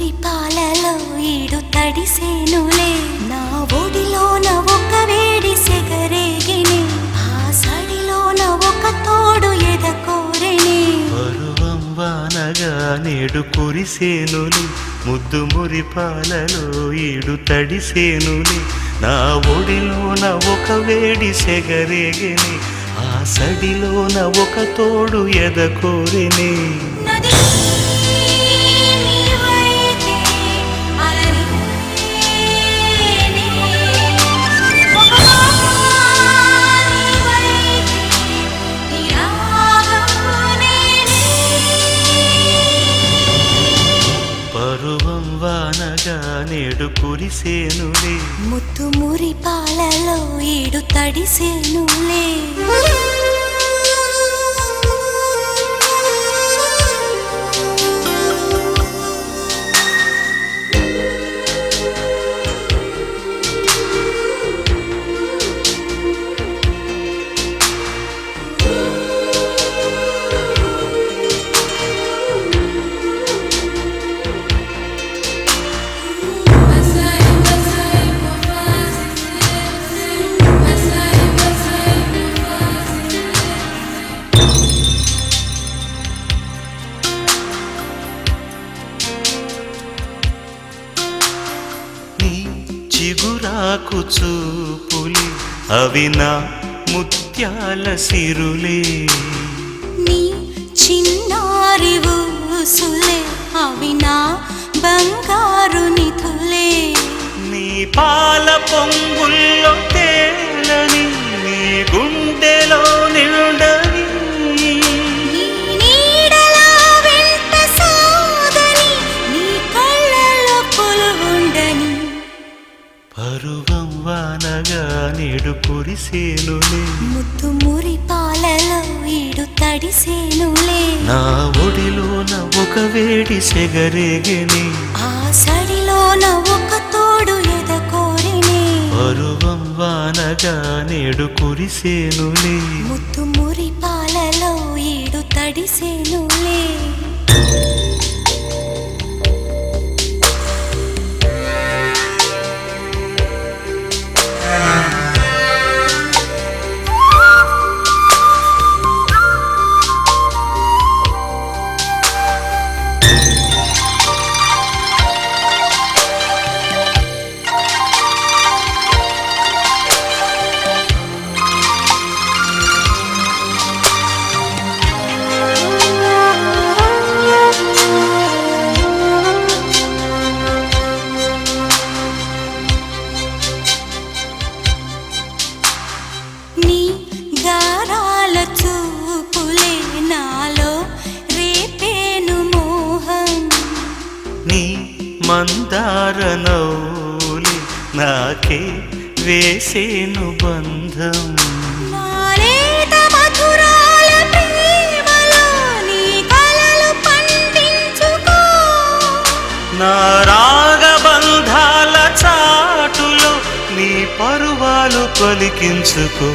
మురి పాలలో ఈడు తడిసేనులే నా ఒడిలోన ఒక వేడి సెగరేగిని ఆ సడిలోన ఒక తోడు ఎదకోరెని పరువం వానగా నేడు కురిసేనులే ముద్దు మురి పాలలో ఈడు తడిసేనులే నా ఒడిలోన ఒక వేడి సెగరేగిని ఆ సడిలోన ఒక తోడు ఎదకోరెని పరువం వానగా నేడు కురిసేనులే ముద్దు మురి పాలలో ఈడు తడిసేనులే చిగురాకు చూపులే అవి నా ముత్యాల సిరులే నీ చిన్నారి ఊసులే అవి నా బంగారు నిధులే నీ పాల పొంగుల్లో తేలని నీ గుండెలో నిండని నీ నీడలా వెంట సాగని నీ కళ్ళలో కొలువుండని పరువం వానగా నేడు కురిసేనులే ముద్దు మురి పాలలో ఈడు తడిసేనులే నా ఒడిలోన ఒక వేడి సెగరేగిని ఆ సడిలోన ఒక తోడు ఎదకోరిని పరువం వానగా నేడు కురిసేనులే ముద్దు మురి పాలలో ఈడు తడిసేనులే నీ గారాల చూపులే నాలో రేపేను మోహం నీ మందార నవ్వులే నాకే వేసేను బంధం నాలేత మధురాల ప్రేమలో నీ కలలు పండించుకో నా రాగబంధాల చాటులో నీ పరువాలు పలికించుకో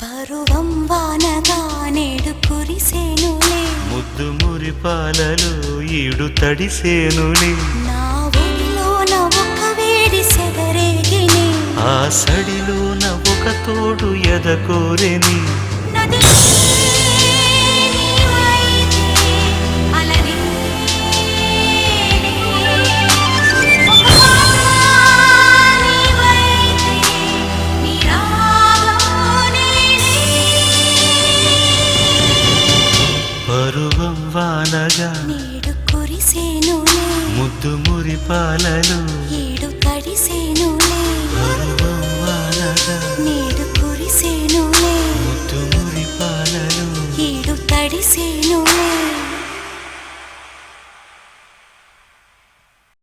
పరువం వానగా నేడు కురిసేనులే ముద్దు మురి పాలలో ఈడు తడిసేనులే నా ఒడిలోన ఒక వేడి సెగరేగిని ఆ సడిలోన ఒక తోడు ఎదకోరెని నది నీవైతే అలరి ఒక నీవైతే నీ రాగమోనే పరువం వానగా నేడు కురిసేనులే ముద్దు మురి పాలలో ఈడు తడిసేనులే పరువం వానగా నేడు కురిసేనులే ముద్దు మురి పాలలో ఈడు తడిసేనులే